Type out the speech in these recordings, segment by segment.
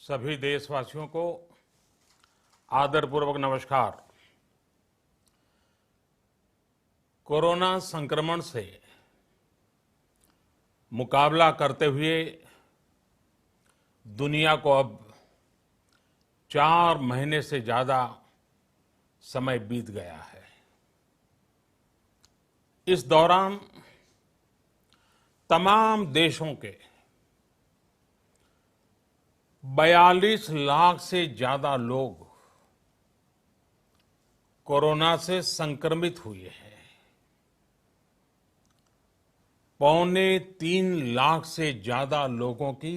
सभी देशवासियों को आदरपूर्वक नमस्कार। कोरोना संक्रमण से मुकाबला करते हुए दुनिया को अब 4 महीने से ज्यादा समय बीत गया है। इस दौरान तमाम देशों के 42 लाख से ज्यादा लोग कोरोना से संक्रमित हुए हैं। 2.25 लाख से ज्यादा लोगों की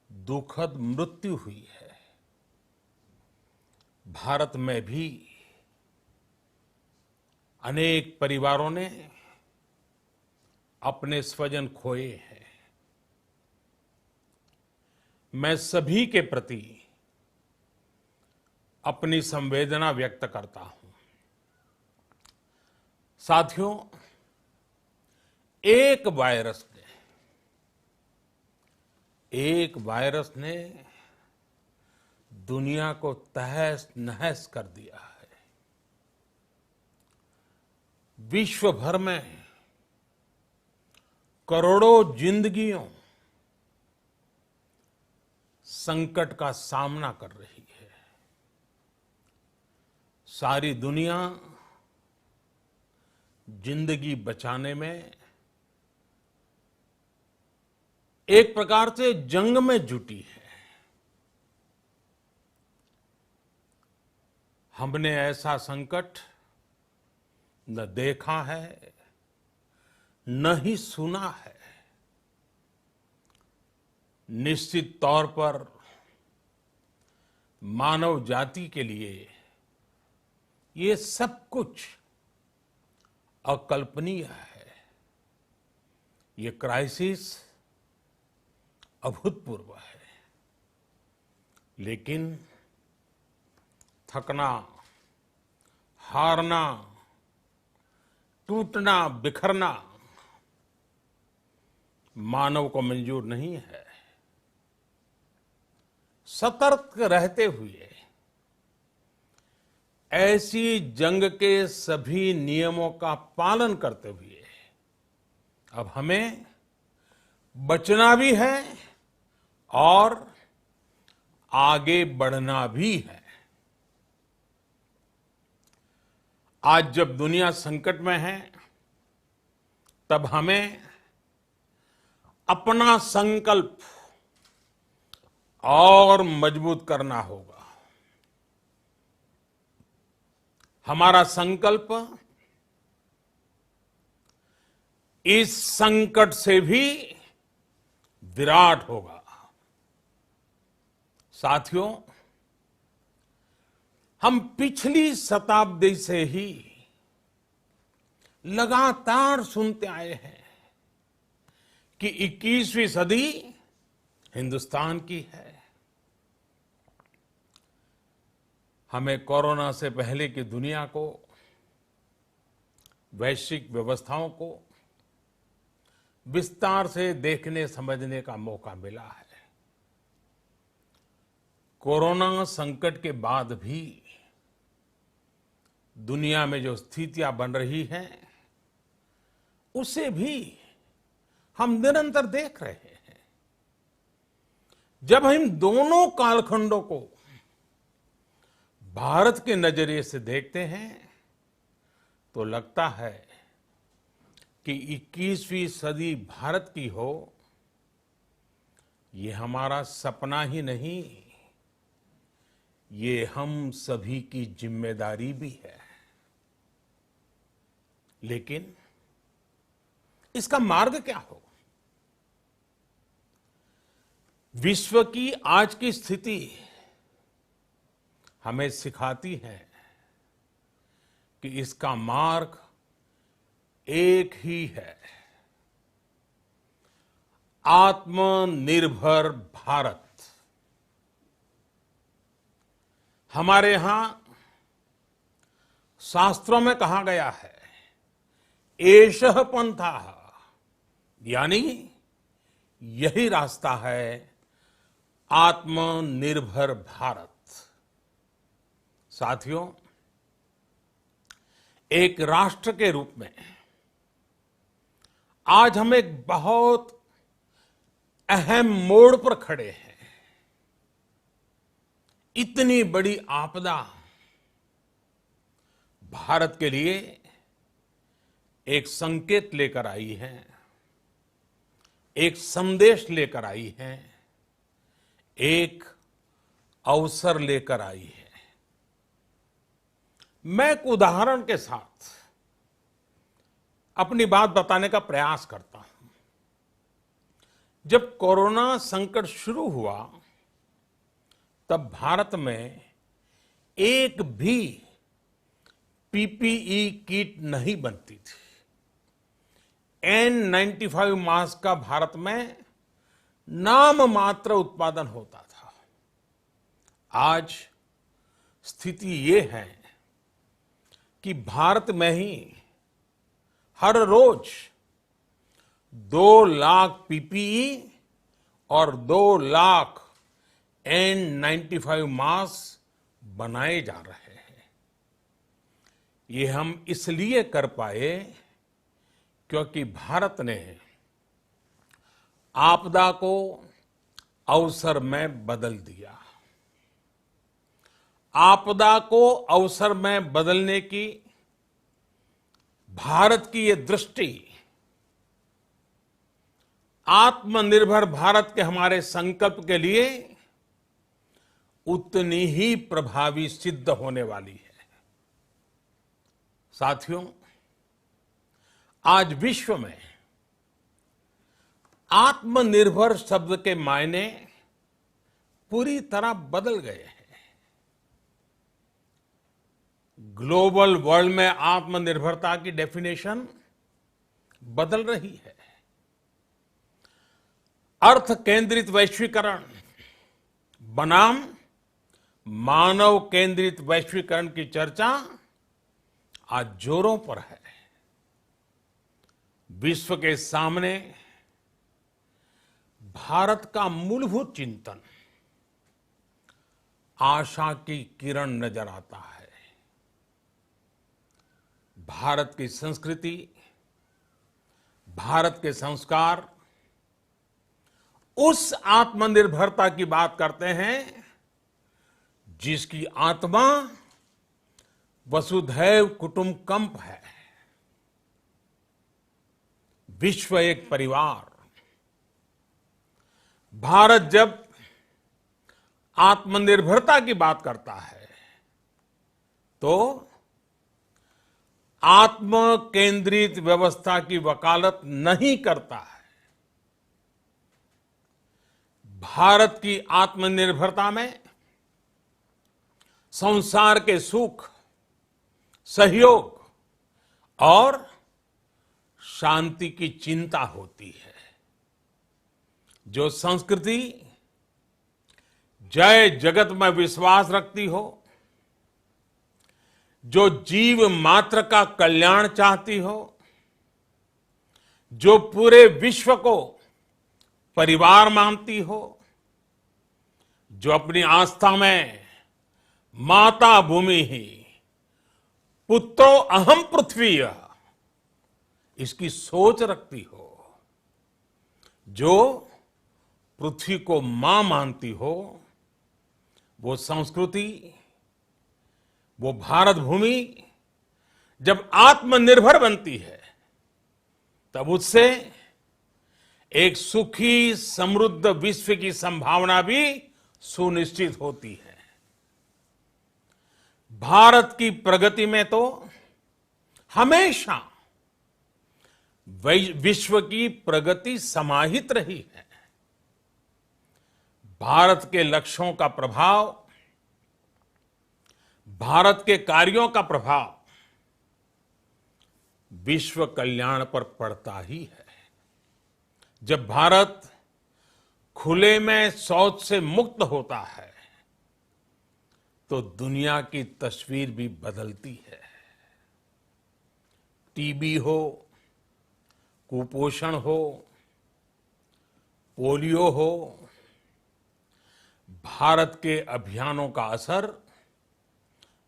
दुखद मृत्यु हुई है। भारत में भी अनेक परिवारों ने अपने स्वजन खोए हैं। मैं सभी के प्रति अपनी संवेदना व्यक्त करता हूं। साथियों, एक वायरस ने दुनिया को तहस नहस कर दिया है। विश्व भर में करोड़ों जिंदगियों संकट का सामना कर रही है। सारी दुनिया जिंदगी बचाने में एक प्रकार से जंग में जुटी है। हमने ऐसा संकट न देखा है, न ही सुना है। निश्चित तौर पर मानव जाति के लिए ये सब कुछ अकल्पनीय है। ये क्राइसिस अभूतपूर्व है। लेकिन थकना, हारना, टूटना, बिखरना मानव को मंजूर नहीं है। सतर्क रहते हुए ऐसी जंग के सभी नियमों का पालन करते हुए अब हमें बचना भी है और आगे बढ़ना भी है। आज जब दुनिया संकट में है, तब हमें अपना संकल्प और मजबूत करना होगा। हमारा संकल्प इस संकट से भी विराट होगा। साथियों, हम पिछली शताब्दी से ही लगातार सुनते आए हैं कि 21वीं सदी हिंदुस्तान की है। हमें कोरोना से पहले की दुनिया को, वैश्विक व्यवस्थाओं को विस्तार से देखने समझने का मौका मिला है। कोरोना संकट के बाद भी दुनिया में जो स्थितियां बन रही हैं, उसे भी हम निरंतर देख रहे हैं। जब हम दोनों कालखंडों को भारत के नजरिए से देखते हैं, तो लगता है कि 21वीं सदी भारत की हो, ये हमारा सपना ही नहीं, ये हम सभी की जिम्मेदारी भी है। लेकिन इसका मार्ग क्या हो? विश्व की आज की स्थिति हमें सिखाती है कि इसका मार्ग एक ही है, आत्मनिर्भर भारत। हमारे यहां शास्त्रों में कहा गया है, एषः पंथः, यानी यही रास्ता है आत्मनिर्भर भारत। साथियों, एक राष्ट्र के रूप में आज हम एक बहुत अहम मोड़ पर खड़े हैं। इतनी बड़ी आपदा भारत के लिए एक संकेत लेकर आई है, एक संदेश लेकर आई है, एक अवसर लेकर आई है। मैं एक उदाहरण के साथ अपनी बात बताने का प्रयास करता हूं। जब कोरोना संकट शुरू हुआ तब भारत में एक भी पीपीई किट नहीं बनती थी। N95 मास्क का भारत में नाम मात्र उत्पादन होता था। आज स्थिति ये है कि भारत में ही हर रोज 2 लाख पीपीई और 2 लाख N95 मास्क बनाए जा रहे हैं। ये हम इसलिए कर पाए क्योंकि भारत ने आपदा को अवसर में बदल दिया। आपदा को अवसर में बदलने की भारत की ये दृष्टि आत्मनिर्भर भारत के हमारे संकल्प के लिए उतनी ही प्रभावी सिद्ध होने वाली है। साथियों, आज विश्व में आत्मनिर्भर शब्द के मायने पूरी तरह बदल गए हैं। ग्लोबल वर्ल्ड में आत्मनिर्भरता की डेफिनेशन बदल रही है। अर्थ केंद्रित वैश्वीकरण बनाम मानव केंद्रित वैश्वीकरण की चर्चा आज जोरों पर है। विश्व के सामने भारत का मूलभूत चिंतन आशा की किरण नजर आता है। भारत की संस्कृति, भारत के संस्कार उस आत्मनिर्भरता की बात करते हैं जिसकी आत्मा वसुधैव कुटुंबकम है। विश्व एक परिवार। भारत जब आत्मनिर्भरता की बात करता है तो आत्म केंद्रित व्यवस्था की वकालत नहीं करता है। भारत की आत्मनिर्भरता में संसार के सुख, सहयोग और शांति की चिंता होती है। जो संस्कृति जय जगत में विश्वास रखती हो, जो जीव मात्र का कल्याण चाहती हो, जो पूरे विश्व को परिवार मानती हो, जो अपनी आस्था में माता भूमि ही पुत्रो अहम पृथ्वी इसकी सोच रखती हो, जो पृथ्वी को मां मानती हो, वो संस्कृति, वो भारत भूमि जब आत्मनिर्भर बनती है तब उससे एक सुखी समृद्ध विश्व की संभावना भी सुनिश्चित होती है। भारत की प्रगति में तो हमेशा विश्व की प्रगति समाहित रही है। भारत के लक्ष्यों का प्रभाव, भारत के कार्यों का प्रभाव विश्व कल्याण पर पड़ता ही है। जब भारत खुले में शौच से मुक्त होता है तो दुनिया की तस्वीर भी बदलती है। टीबी हो, कुपोषण हो, पोलियो हो, भारत के अभियानों का असर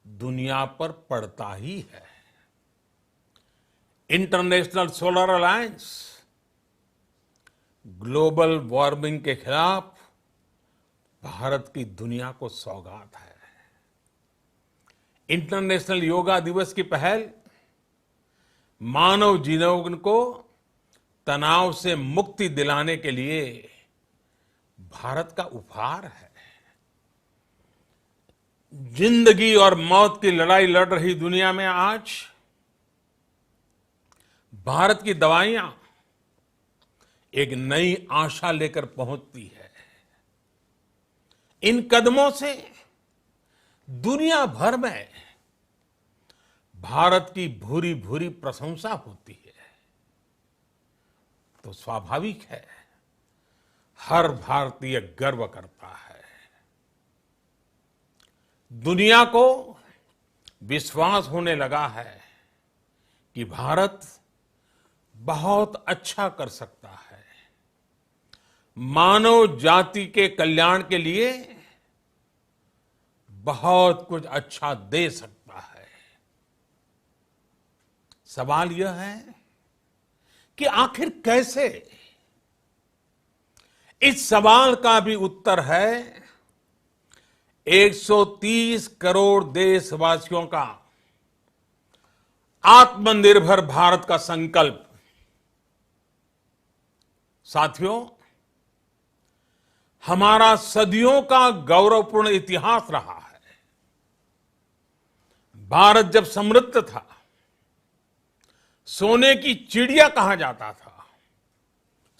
दुनिया पर पड़ता ही है। International solar alliance global warming के खिलाफ भारत की दुनिया को सौगात है। इंटरनेशनल योगा दिवस की पहल मानव जीवन को तनाव से मुक्ति दिलाने के लिए भारत का उपहार है। जिंदगी और मौत की लड़ाई लड़ रही दुनिया में आज भारत की दवाइयां एक नई आशा लेकर पहुंचती है। इन कदमों से दुनिया भर में भारत की भूरी भूरी प्रशंसा होती है। तो स्वाभाविक है, हर भारतीय गर्व करता है। दुनिया को विश्वास होने लगा है कि भारत बहुत अच्छा कर सकता है, मानव जाति के कल्याण के लिए बहुत कुछ अच्छा दे सकता है। सवाल यह है कि आखिर कैसे? इस सवाल का भी उत्तर है 130 करोड़ देशवासियों का आत्मनिर्भर भारत का संकल्प। साथियों, हमारा सदियों का गौरवपूर्ण इतिहास रहा है। भारत जब समृद्ध था, सोने की चिड़िया कहा जाता था,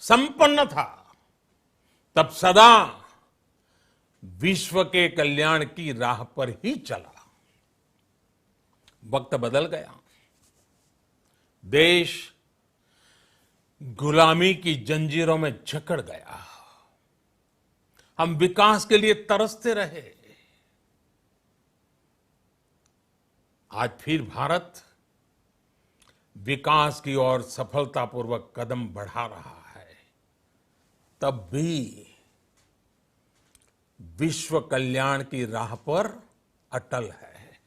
संपन्न था, तब सदा विश्व के कल्याण की राह पर ही चला। वक्त बदल गया, देश गुलामी की जंजीरों में जकड़ गया। हम विकास के लिए तरसते रहे। आज फिर भारत विकास की ओर सफलतापूर्वक कदम बढ़ा रहा है। तब भी विश्व कल्याण की राह पर अटल है।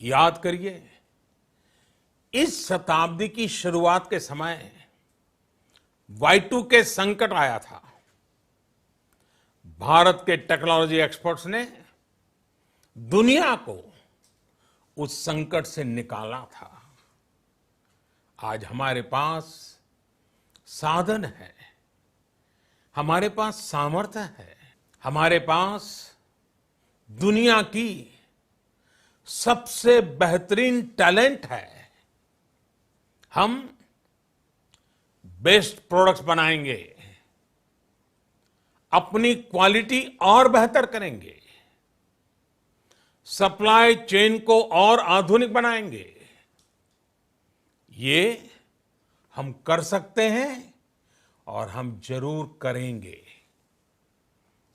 याद करिए, इस शताब्दी की शुरुआत के समय Y2K संकट आया था। भारत के टेक्नोलॉजी एक्सपर्ट्स ने दुनिया को उस संकट से निकाला था। आज हमारे पास साधन है, हमारे पास सामर्थ्य है, हमारे पास दुनिया की सबसे बेहतरीन टैलेंट है। हम बेस्ट प्रोडक्ट्स बनाएंगे, अपनी क्वालिटी और बेहतर करेंगे, सप्लाई चेन को और आधुनिक बनाएंगे। ये हम कर सकते हैं और हम जरूर करेंगे।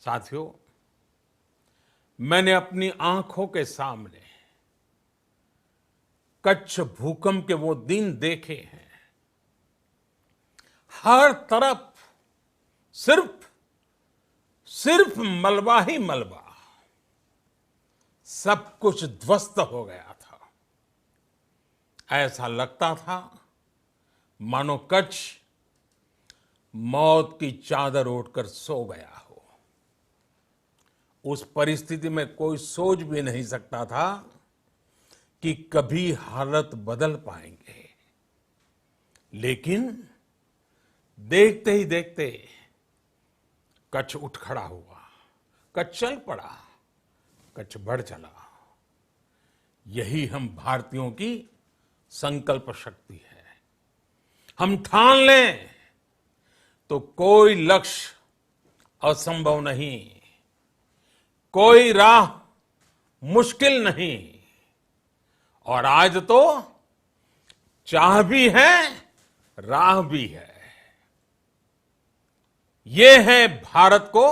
साथियों, मैंने अपनी आंखों के सामने कच्छ भूकंप के वो दिन देखे हैं। हर तरफ सिर्फ मलबा ही मलबा, सब कुछ ध्वस्त हो गया था। ऐसा लगता था मानो कच्छ मौत की चादर ओढ़कर सो गया हो। उस परिस्थिति में कोई सोच भी नहीं सकता था कि कभी हालत बदल पाएंगे। लेकिन देखते ही देखते कच्छ उठ खड़ा हुआ, कच्छ चल पड़ा, कच्छ बढ़ चला। यही हम भारतीयों की संकल्प शक्ति है। हम ठान लें तो कोई लक्ष्य असंभव नहीं, कोई राह मुश्किल नहीं। और आज तो चाह भी है, राह भी है। ये है भारत को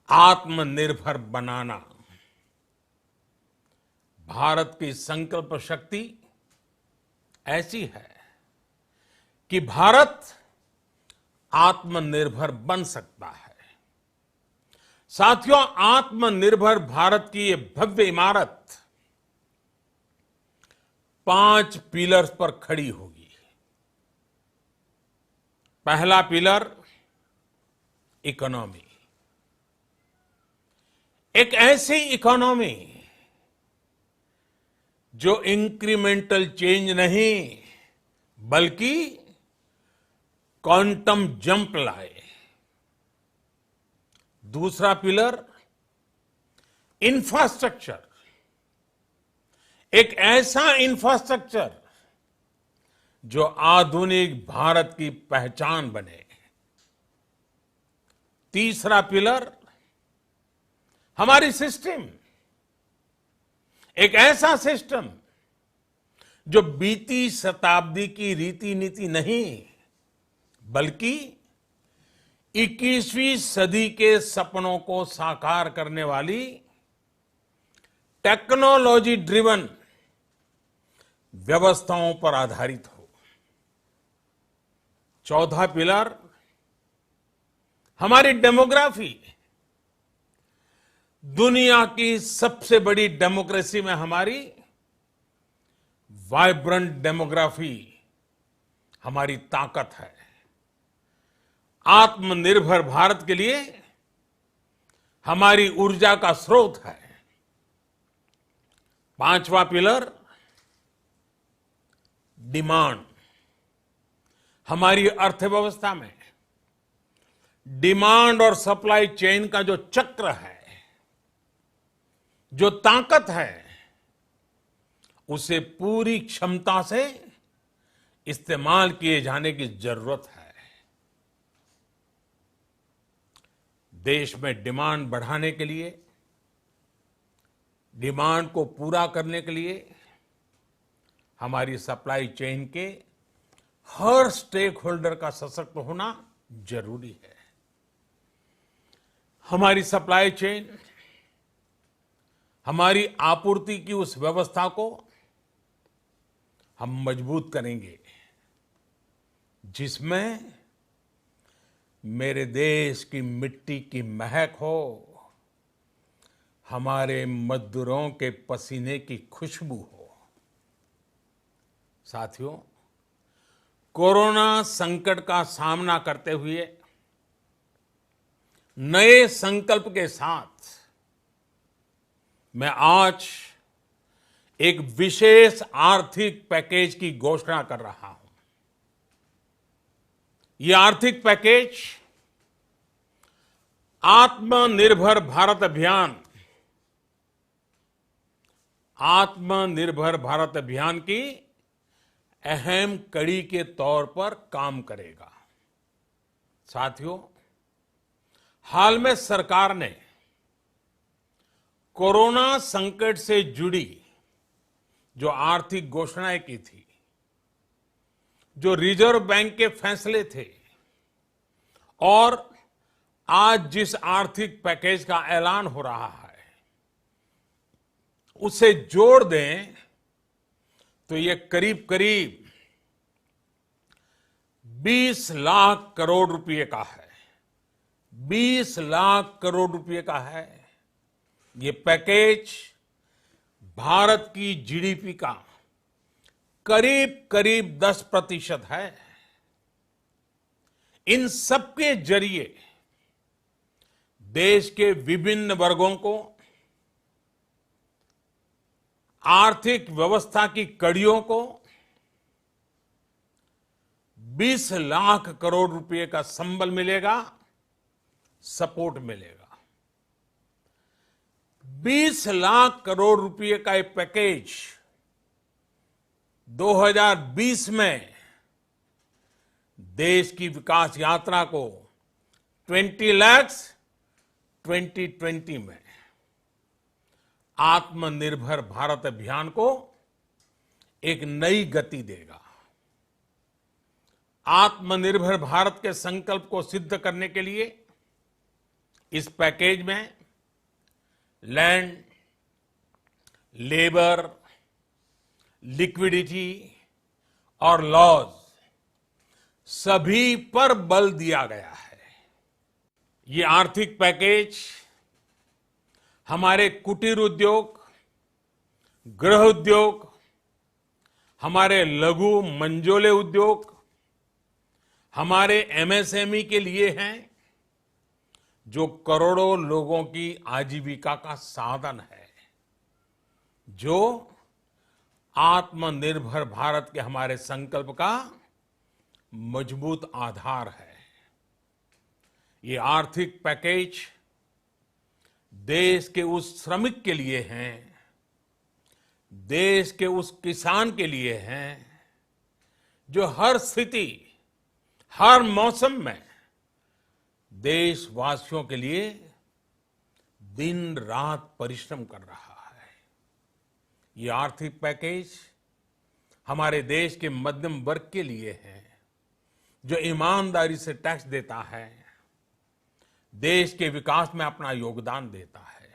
आत्मनिर्भर बनाना। भारत की संकल्प शक्ति ऐसी है कि भारत आत्मनिर्भर बन सकता है। साथियों, आत्मनिर्भर भारत की ये भव्य इमारत 5 पिलर्स पर खड़ी होगी। पहला पिलर इकोनॉमी। एक ऐसी इकोनॉमी जो इंक्रीमेंटल चेंज नहीं बल्कि क्वांटम जंप लाए। दूसरा पिलर इंफ्रास्ट्रक्चर। एक ऐसा इंफ्रास्ट्रक्चर जो आधुनिक भारत की पहचान बने। तीसरा पिलर हमारी सिस्टम। एक ऐसा सिस्टम जो बीती शताब्दी की रीति नीति नहीं बल्कि 21वीं सदी के सपनों को साकार करने वाली टेक्नोलॉजी ड्रिवन व्यवस्थाओं पर आधारित हो। चौथा पिलर हमारी डेमोग्राफी। दुनिया की सबसे बड़ी डेमोक्रेसी में हमारी वाइब्रेंट डेमोग्राफी हमारी ताकत है। आत्मनिर्भर भारत के लिए हमारी ऊर्जा का स्रोत है। पांचवा पिलर डिमांड। हमारी अर्थव्यवस्था में डिमांड और सप्लाई चेन का जो चक्र है, जो ताकत है, उसे पूरी क्षमता से इस्तेमाल किए जाने की जरूरत है। देश में डिमांड बढ़ाने के लिए, डिमांड को पूरा करने के लिए हमारी सप्लाई चेन के हर स्टेक होल्डर का सशक्त होना जरूरी है। हमारी सप्लाई चेन, हमारी आपूर्ति की उस व्यवस्था को हम मजबूत करेंगे जिसमें मेरे देश की मिट्टी की महक हो, हमारे मजदूरों के पसीने की खुशबू हो। साथियों, कोरोना संकट का सामना करते हुए नए संकल्प के साथ मैं आज एक विशेष आर्थिक पैकेज की घोषणा कर रहा हूं। यह आर्थिक पैकेज आत्मनिर्भर भारत अभियान, आत्मनिर्भर भारत अभियान की अहम कड़ी के तौर पर काम करेगा। साथियों, हाल में सरकार ने कोरोना संकट से जुड़ी जो आर्थिक घोषणाएं की थी, जो रिजर्व बैंक के फैसले थे और आज जिस आर्थिक पैकेज का ऐलान हो रहा है, उसे जोड़ दें तो ये करीब करीब 20 लाख करोड़ रुपए का है। 20 लाख करोड़ रुपए का है। ये पैकेज भारत की जीडीपी का करीब करीब 10% है। इन सबके जरिए देश के विभिन्न वर्गों को आर्थिक व्यवस्था की कड़ियों को 20 लाख करोड़ रुपए का संबल मिलेगा, सपोर्ट मिलेगा। 20 लाख करोड़ रुपए का एक पैकेज 2020 में देश की विकास यात्रा को 20 लाख 2020 में आत्मनिर्भर भारत अभियान को एक नई गति देगा। आत्मनिर्भर भारत के संकल्प को सिद्ध करने के लिए इस पैकेज में लैंड, लेबर, लिक्विडिटी और लॉज सभी पर बल दिया गया है। ये आर्थिक पैकेज हमारे कुटीर उद्योग, गृह उद्योग, हमारे लघु मंझोले उद्योग, हमारे एमएसएमई के लिए हैं, जो करोड़ों लोगों की आजीविका का साधन है, जो आत्मनिर्भर भारत के हमारे संकल्प का मजबूत आधार है। ये आर्थिक पैकेज देश के उस श्रमिक के लिए हैं, देश के उस किसान के लिए हैं, जो हर स्थिति, हर मौसम में देशवासियों के लिए दिन रात परिश्रम कर रहा है। ये आर्थिक पैकेज हमारे देश के मध्यम वर्ग के लिए है, जो ईमानदारी से टैक्स देता है, देश के विकास में अपना योगदान देता है।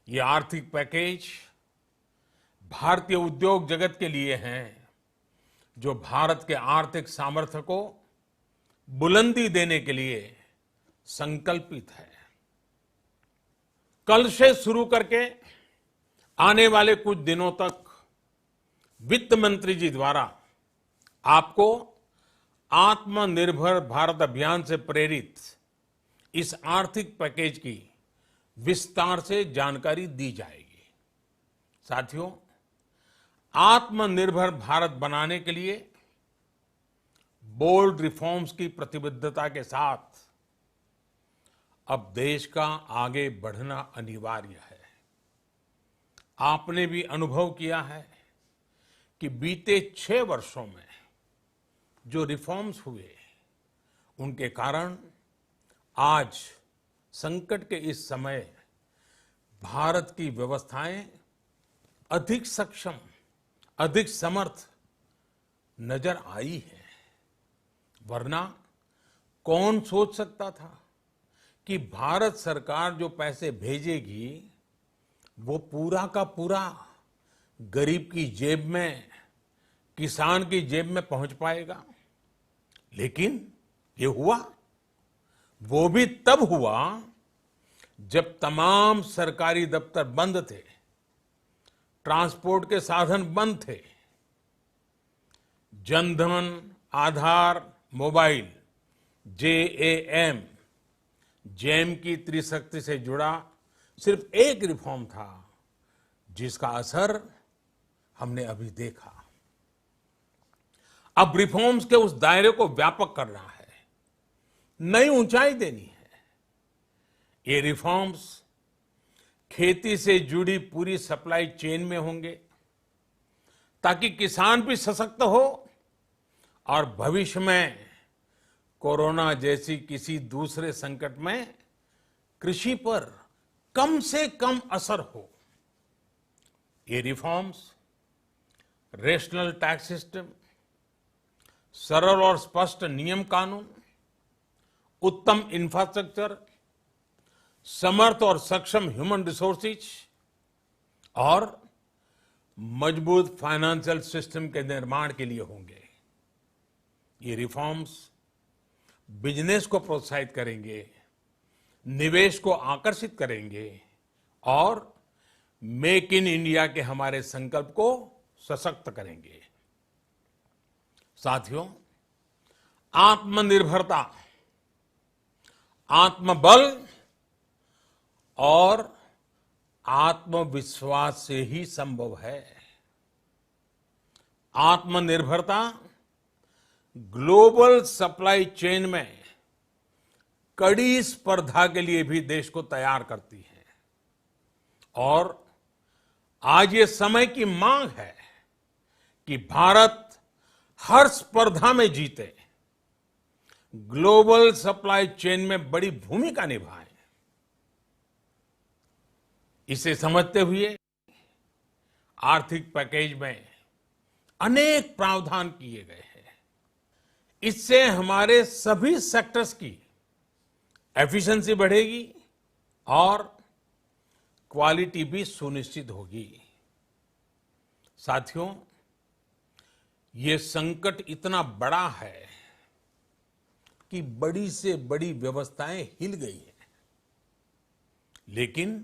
ये आर्थिक पैकेज भारतीय उद्योग जगत के लिए हैं, जो भारत के आर्थिक सामर्थ्य को बुलंदी देने के लिए संकल्पित है। कल से शुरू करके आने वाले कुछ दिनों तक वित्त मंत्री जी द्वारा आपको आत्मनिर्भर भारत अभियान से प्रेरित इस आर्थिक पैकेज की विस्तार से जानकारी दी जाएगी। साथियों, आत्मनिर्भर भारत बनाने के लिए बोल्ड रिफॉर्म्स की प्रतिबद्धता के साथ अब देश का आगे बढ़ना अनिवार्य है। आपने भी अनुभव किया है कि बीते 6 वर्षों में जो रिफॉर्म्स हुए, उनके कारण आज संकट के इस समय भारत की व्यवस्थाएं अधिक सक्षम, अधिक समर्थ नजर आई है। वरना कौन सोच सकता था कि भारत सरकार जो पैसे भेजेगी वो पूरा का पूरा गरीब की जेब में, किसान की जेब में पहुंच पाएगा। लेकिन ये हुआ, वो भी तब हुआ जब तमाम सरकारी दफ्तर बंद थे, ट्रांसपोर्ट के साधन बंद थे, जनधन, आधार, मोबाइल, जेएएम, जेम की त्रिशक्ति से जुड़ा सिर्फ एक रिफॉर्म था, जिसका असर हमने अभी देखा। अब रिफॉर्म्स के उस दायरे को व्यापक करना है, नई ऊंचाई देनी है। ये रिफॉर्म्स खेती से जुड़ी पूरी सप्लाई चेन में होंगे, ताकि किसान भी सशक्त हो और भविष्य में कोरोना जैसी किसी दूसरे संकट में कृषि पर कम से कम असर हो। ये रिफॉर्म्स रेशनल टैक्स सिस्टम, सरल और स्पष्ट नियम कानून, उत्तम इंफ्रास्ट्रक्चर, समर्थ और सक्षम ह्यूमन रिसोर्सेज और मजबूत फाइनेंशियल सिस्टम के निर्माण के लिए होंगे। ये रिफॉर्म्स बिजनेस को प्रोत्साहित करेंगे, निवेश को आकर्षित करेंगे और मेक इन इंडिया के हमारे संकल्प को सशक्त करेंगे। साथियों, आत्मनिर्भरता, आत्मबल और आत्मविश्वास से ही संभव है। आत्मनिर्भरता ग्लोबल सप्लाई चेन में कड़ी स्पर्धा के लिए भी देश को तैयार करती है और आज ये समय की मांग है कि भारत हर स्पर्धा में जीते, ग्लोबल सप्लाई चेन में बड़ी भूमिका निभाए। इसे समझते हुए आर्थिक पैकेज में अनेक प्रावधान किए गए हैं। इससे हमारे सभी सेक्टर्स की एफिशिएंसी बढ़ेगी और क्वालिटी भी सुनिश्चित होगी। साथियों, ये संकट इतना बड़ा है कि बड़ी से बड़ी व्यवस्थाएं हिल गई हैं। लेकिन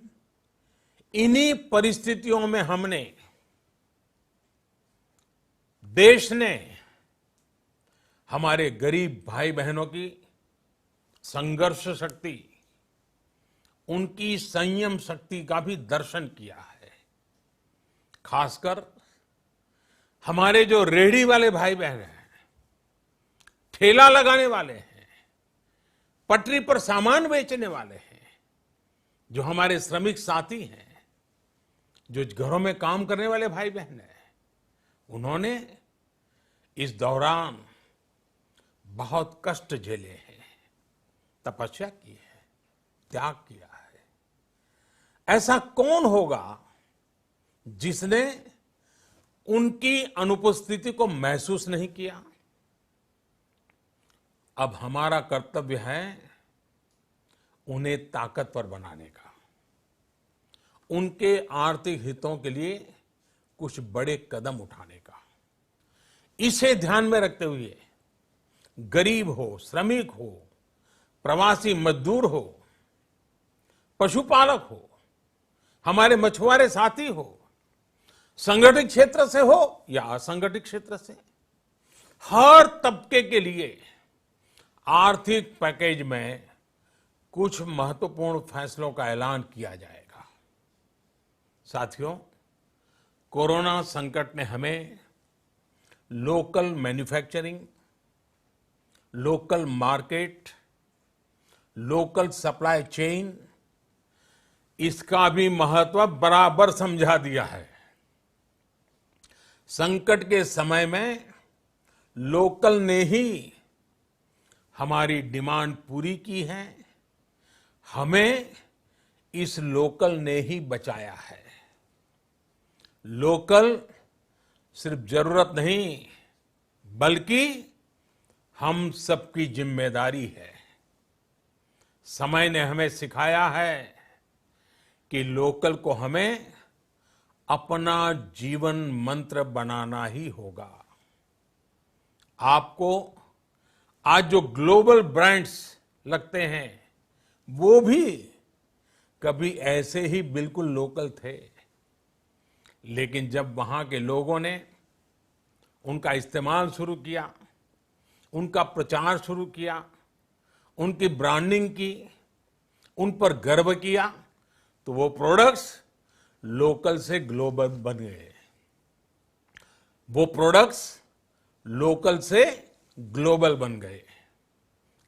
इन्हीं परिस्थितियों में हमने, देश ने हमारे गरीब भाई बहनों की संघर्ष शक्ति, उनकी संयम शक्ति का भी दर्शन किया है। खासकर हमारे जो रेहड़ी वाले भाई बहन हैं, ठेला लगाने वाले हैं, पटरी पर सामान बेचने वाले हैं, जो हमारे श्रमिक साथी हैं, जो घरों में काम करने वाले भाई बहन हैं, उन्होंने इस दौरान बहुत कष्ट झेले हैं, तपस्या की है, त्याग किया है। ऐसा कौन होगा जिसने उनकी अनुपस्थिति को महसूस नहीं किया? अब हमारा कर्तव्य है उन्हें ताकतवर बनाने का, उनके आर्थिक हितों के लिए कुछ बड़े कदम उठाने का। इसे ध्यान में रखते हुए गरीब हो, श्रमिक हो, प्रवासी मजदूर हो, पशुपालक हो, हमारे मछुआरे साथी हो, संगठित क्षेत्र से हो या असंगठित क्षेत्र से, हर तबके के लिए आर्थिक पैकेज में कुछ महत्वपूर्ण फैसलों का ऐलान किया जाएगा। साथियों, कोरोना संकट ने हमें local manufacturing, local market, local supply chain, इसका भी महत्व बराबर समझा दिया है। संकट के समय में लोकल ने ही हमारी डिमांड पूरी की है, हमें इस लोकल ने ही बचाया है। लोकल सिर्फ जरूरत नहीं, बल्कि हम सबकी जिम्मेदारी है। समय ने हमें सिखाया है कि लोकल को हमें अपना जीवन मंत्र बनाना ही होगा। आपको आज जो ग्लोबल ब्रांड्स लगते हैं, वो भी कभी ऐसे ही बिल्कुल लोकल थे, लेकिन जब वहां के लोगों ने उनका इस्तेमाल शुरू किया, उनका प्रचार शुरू किया, उनकी ब्रांडिंग की, उन पर गर्व किया, तो वो प्रोडक्ट्स लोकल से ग्लोबल बन गए। वो प्रोडक्ट्स लोकल से ग्लोबल बन गए।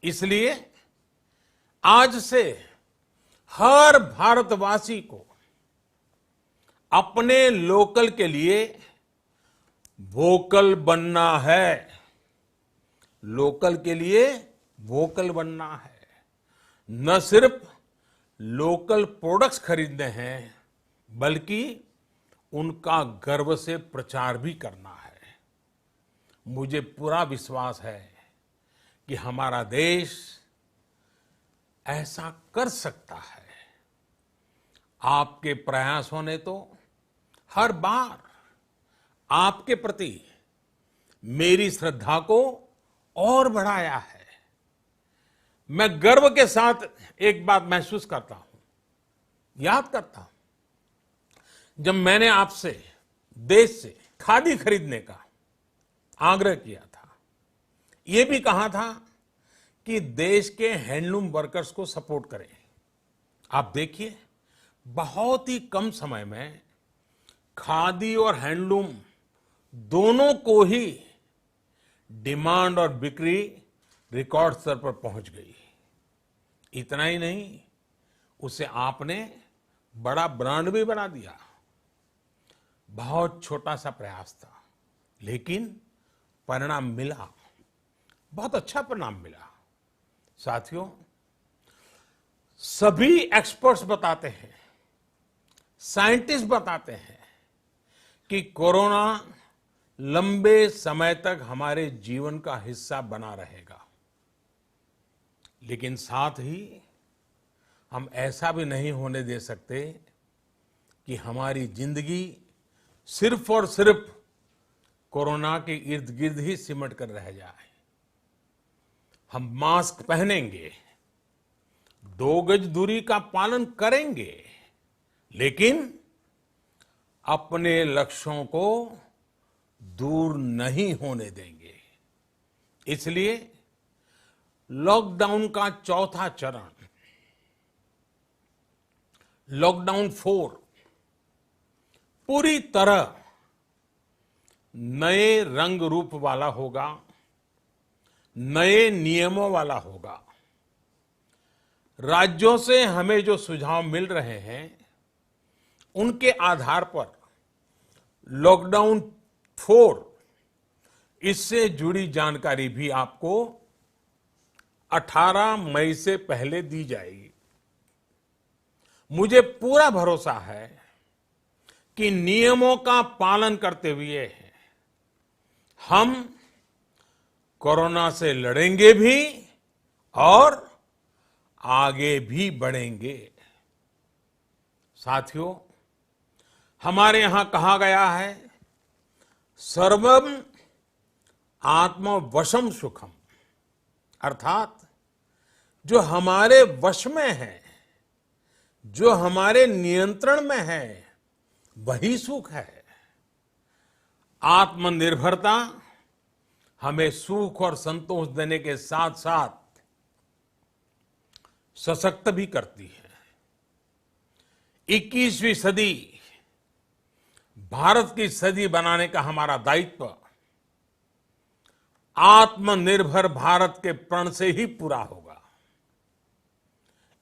इसलिए आज से हर भारतवासी को अपने लोकल के लिए वोकल बनना है। लोकल के लिए वोकल बनना है। न सिर्फ लोकल प्रोडक्ट्स खरीदने हैं, बल्कि उनका गर्व से प्रचार भी करना है। मुझे पूरा विश्वास है कि हमारा देश ऐसा कर सकता है। आपके प्रयासों ने तो हर बार आपके प्रति मेरी श्रद्धा को और बढ़ाया है। मैं गर्व के साथ एक बात महसूस करता हूं, याद करता हूं, जब मैंने आपसे देश से खादी खरीदने का आग्रह किया था, यह भी कहा था कि देश के हैंडलूम वर्कर्स को सपोर्ट करें। आप देखिए, बहुत ही कम समय में खादी और हैंडलूम दोनों को ही डिमांड और बिक्री रिकॉर्ड स्तर पर पहुंच गई। इतना ही नहीं, उसे आपने बड़ा ब्रांड भी बना दिया। बहुत छोटा सा प्रयास था, लेकिन परिणाम मिला, बहुत अच्छा परिणाम मिला। साथियों, सभी एक्सपर्ट्स बताते हैं, साइंटिस्ट बताते हैं कि कोरोना लंबे समय तक हमारे जीवन का हिस्सा बना रहेगा। लेकिन साथ ही हम ऐसा भी नहीं होने दे सकते कि हमारी जिंदगी सिर्फ और सिर्फ कोरोना के इर्द गिर्द ही सिमट कर रह जाए। हम मास्क पहनेंगे, 2 गज दूरी का पालन करेंगे, लेकिन अपने लक्ष्यों को दूर नहीं होने देंगे। इसलिए लॉकडाउन का चौथा चरण, लॉकडाउन 4, पूरी तरह नए रंग रूप वाला होगा, नए नियमों वाला होगा। राज्यों से हमें जो सुझाव मिल रहे हैं, उनके आधार पर लॉकडाउन 4, इससे जुड़ी जानकारी भी आपको 18 मई से पहले दी जाएगी। मुझे पूरा भरोसा है कि नियमों का पालन करते हुए हम कोरोना से लड़ेंगे भी और आगे भी बढ़ेंगे। साथियों, हमारे यहां कहा गया है, सर्वम आत्मवशम सुखम, अर्थात जो हमारे वश में है, जो हमारे नियंत्रण में है, वही सुख है। आत्मनिर्भरता हमें सुख और संतोष देने के साथ साथ सशक्त भी करती है। 21वीं सदी भारत की सदी बनाने का हमारा दायित्व आत्मनिर्भर भारत के प्रण से ही पूरा होगा।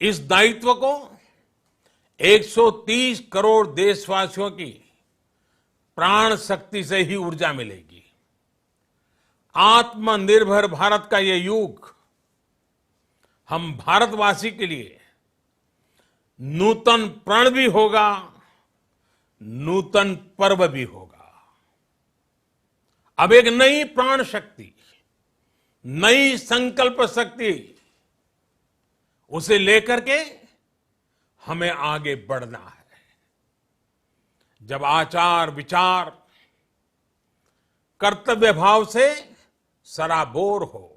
इस दायित्व को 130 करोड़ देशवासियों की प्राण शक्ति से ही ऊर्जा मिलेगी। आत्मनिर्भर भारत का ये युग हम भारतवासी के लिए नूतन प्रण भी होगा, नूतन पर्व भी होगा। अब एक नई प्राण शक्ति, नई संकल्प शक्ति, उसे लेकर के हमें आगे बढ़ना है। जब आचार विचार कर्तव्य भाव से सराबोर हो,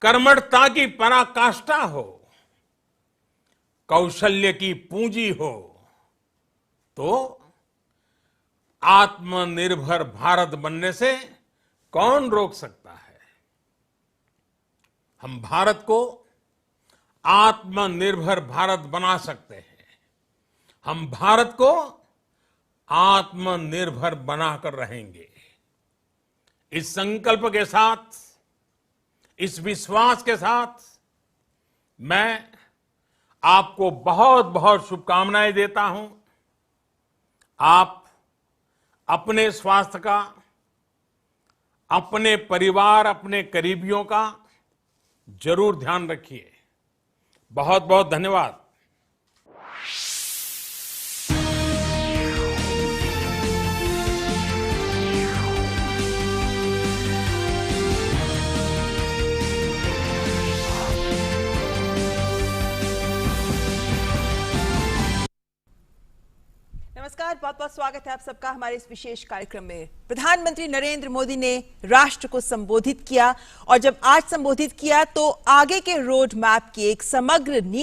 कर्मठता की पराकाष्ठा हो, कौशल्य की पूंजी हो, तो आत्मनिर्भर भारत बनने से कौन रोक सकता है। हम भारत को आत्मनिर्भर भारत बना सकते हैं। हम भारत को आत्मनिर्भर बनाकर रहेंगे। इस संकल्प के साथ, इस विश्वास के साथ मैं आपको बहुत बहुत शुभकामनाएं देता हूं। आप अपने स्वास्थ्य का, अपने परिवार, अपने करीबियों का जरूर ध्यान रखिए। बहुत बहुत धन्यवाद। नमस्कार, बहुत बहुत स्वागत है आप सबका हमारे इस विशेष कार्यक्रम में। प्रधानमंत्री नरेंद्र मोदी ने राष्ट्र को संबोधित किया और जब आज संबोधित किया तो आगे के रोड मैप की एक समग्र नींव